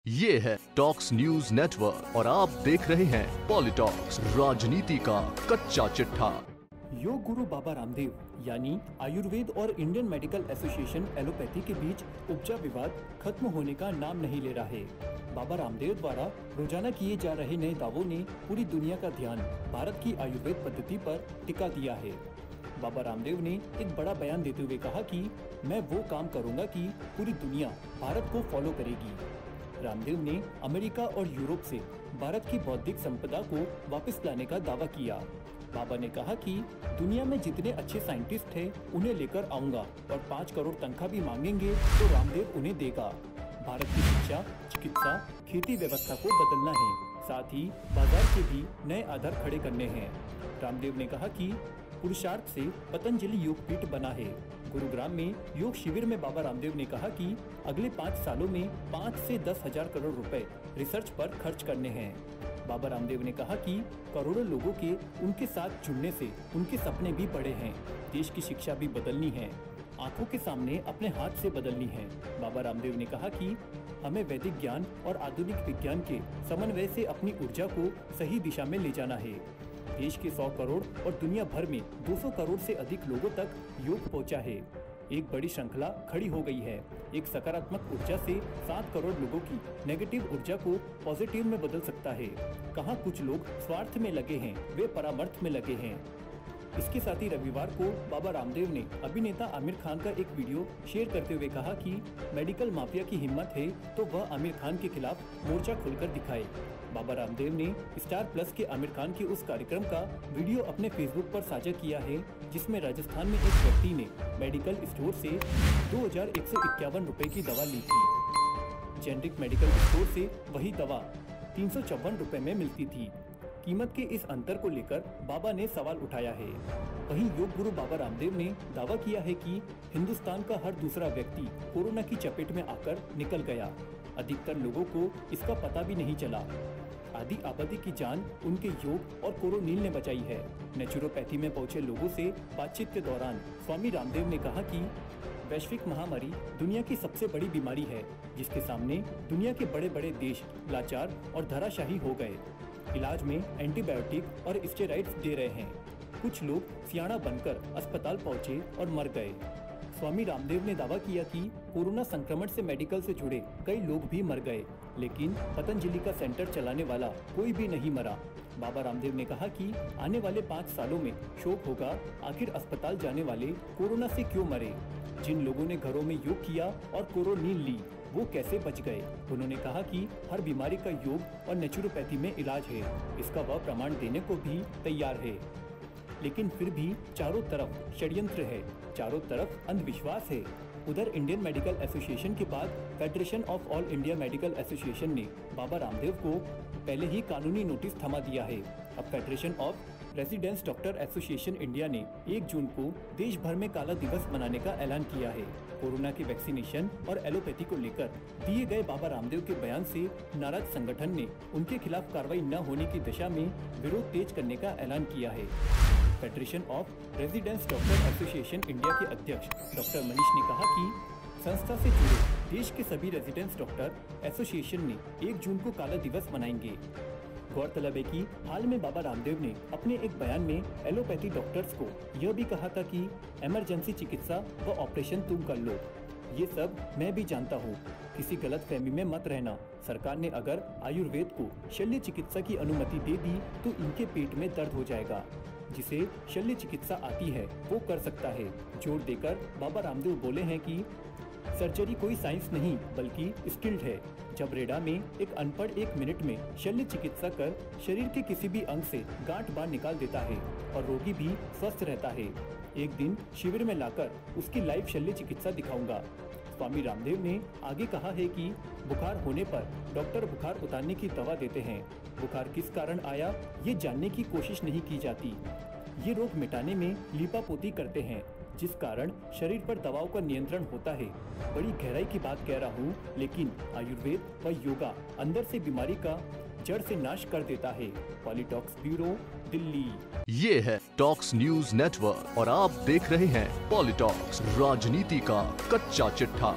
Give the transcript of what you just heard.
ये है talks news network और आप देख रहे हैं पॉलिटॉक्स, राजनीति का कच्चा चिट्ठा। योग गुरु बाबा रामदेव यानी आयुर्वेद और इंडियन मेडिकल एसोसिएशन एलोपैथी के बीच उपजा विवाद खत्म होने का नाम नहीं ले रहा है। बाबा रामदेव द्वारा रोजाना किए जा रहे नए दावों ने पूरी दुनिया का ध्यान भारत की आयुर्वेद पद्धति पर टिका दिया है। बाबा रामदेव ने एक बड़ा बयान देते हुए कहा कि मैं वो काम करूंगा कि पूरी दुनिया भारत को फॉलो करेगी। रामदेव ने अमेरिका और यूरोप से भारत की बौद्धिक संपदा को वापस लाने का दावा किया। बाबा ने कहा कि दुनिया में जितने अच्छे साइंटिस्ट हैं उन्हें लेकर आऊंगा और 5 करोड़ तनख्वाह भी मांगेंगे तो रामदेव उन्हें देगा। भारत की शिक्षा, चिकित्सा, खेती व्यवस्था को बदलना है, साथ ही बाजार के भी नए आधार खड़े करने हैं। रामदेव ने कहा कि पुरुषार्थ से पतंजलि योग पीठ बना है। गुरुग्राम में योग शिविर में बाबा रामदेव ने कहा कि अगले 5 सालों में 5 से 10 हजार करोड़ रुपए रिसर्च पर खर्च करने हैं। बाबा रामदेव ने कहा कि करोड़ों लोगों के उनके साथ जुड़ने से उनके सपने भी बड़े हैं। देश की शिक्षा भी बदलनी है, आंखों के सामने अपने हाथ से बदलनी है। बाबा रामदेव ने कहा कि हमें वैदिक ज्ञान और आधुनिक विज्ञान के समन्वय से अपनी ऊर्जा को सही दिशा में ले जाना है। देश के 100 करोड़ और दुनिया भर में 200 करोड़ से अधिक लोगों तक योग पहुंचा है। एक बड़ी श्रृंखला खड़ी हो गई है। एक सकारात्मक ऊर्जा से 7 करोड़ लोगों की नेगेटिव ऊर्जा को पॉजिटिव में बदल सकता है। कहाँ कुछ लोग स्वार्थ में लगे हैं, वे परामर्श में लगे हैं। इसके साथ ही रविवार को बाबा रामदेव ने अभिनेता आमिर खान का एक वीडियो शेयर करते हुए कहा कि मेडिकल माफिया की हिम्मत है तो वह आमिर खान के खिलाफ मोर्चा खोलकर दिखाए। बाबा रामदेव ने स्टार प्लस के आमिर खान के उस कार्यक्रम का वीडियो अपने फेसबुक पर साझा किया है, जिसमें राजस्थान में एक व्यक्ति ने मेडिकल स्टोर से 2151 रुपए की दवा ली थी। जेनरिक मेडिकल स्टोर से वही दवा 354 रुपए में मिलती थी। कीमत के इस अंतर को लेकर बाबा ने सवाल उठाया है। वहीं योग गुरु बाबा रामदेव ने दावा किया है कि हिंदुस्तान का हर दूसरा व्यक्ति कोरोना की चपेट में आकर निकल गया। अधिकतर लोगों को इसका पता भी नहीं चला। आधी आबादी की जान उनके योग और कोरोनिल ने बचाई है। नेचुरोपैथी में पहुंचे लोगों से बातचीत के दौरान स्वामी रामदेव ने कहा कि वैश्विक महामारी दुनिया की सबसे बड़ी बीमारी है, जिसके सामने दुनिया के बड़े बड़े देश लाचार और धराशाही हो गए। इलाज में एंटीबायोटिक और स्टेरॉइड्स दे रहे हैं। कुछ लोग सियाना बनकर अस्पताल पहुंचे और मर गए। स्वामी रामदेव ने दावा किया कि कोरोना संक्रमण से मेडिकल से जुड़े कई लोग भी मर गए, लेकिन पतंजलि का सेंटर चलाने वाला कोई भी नहीं मरा। बाबा रामदेव ने कहा कि आने वाले 5 सालों में शोक होगा, आखिर अस्पताल जाने वाले कोरोना से क्यों मरे। जिन लोगों ने घरों में योग किया और कोरोनिल ली, वो कैसे बच गए। उन्होंने कहा कि हर बीमारी का योग और नेचुरोपैथी में इलाज है, इसका वह प्रमाण देने को भी तैयार है। लेकिन फिर भी चारों तरफ षड्यंत्र है, चारों तरफ अंधविश्वास है। उधर इंडियन मेडिकल एसोसिएशन के बाद federation of all India medical association ने बाबा रामदेव को पहले ही कानूनी नोटिस थमा दिया है। अब federation of residence doctor association India ने 1 जून को देश भर में काला दिवस मनाने का ऐलान किया है। कोरोना के वैक्सीनेशन और एलोपैथी को लेकर दिए गए बाबा रामदेव के बयान से नाराज संगठन ने उनके खिलाफ कार्रवाई न होने की दिशा में विरोध तेज करने का ऐलान किया है। Federation of residence doctor association India के अध्यक्ष डॉक्टर मनीष ने कहा कि संस्था से जुड़े देश के सभी रेजिडेंस डॉक्टर एसोसिएशन ने 1 जून को काला दिवस मनाएंगे। गौरतलब है कि हाल में बाबा रामदेव ने अपने एक बयान में एलोपैथी डॉक्टर्स को यह भी कहा था कि इमरजेंसी चिकित्सा व ऑपरेशन तुम कर लो। ये सब मैं भी जानता हूँ, किसी गलतफहमी में मत रहना। सरकार ने अगर आयुर्वेद को शल्य चिकित्सा की अनुमति दे दी तो इनके पेट में दर्द हो जाएगा। जिसे शल्य चिकित्सा आती है वो कर सकता है। जोर देकर बाबा रामदेव बोले हैं कि सर्जरी कोई साइंस नहीं बल्कि स्किल्ड है। जब रेडा में एक अनपढ़ 1 मिनट में शल्य चिकित्सा कर शरीर के किसी भी अंग से गांठ बाहर निकाल देता है और रोगी भी स्वस्थ रहता है। एक दिन शिविर में लाकर उसकी लाइव शल्य चिकित्सा दिखाऊंगा। स्वामी रामदेव ने आगे कहा है कि बुखार होने पर डॉक्टर बुखार उतारने की दवा देते हैं। बुखार किस कारण आया ये जानने की कोशिश नहीं की जाती। ये रोग मिटाने में लीपापोती करते हैं, जिस कारण शरीर पर दवाओं का नियंत्रण होता है। बड़ी गहराई की बात कह रहा हूँ, लेकिन आयुर्वेद व योगा अंदर से बीमारी का जड़ से नाश कर देता है। पॉलिटॉक्स ब्यूरो, दिल्ली। ये है टॉक्स न्यूज नेटवर्क और आप देख रहे हैं पॉलिटॉक्स, राजनीति का कच्चा चिट्ठा।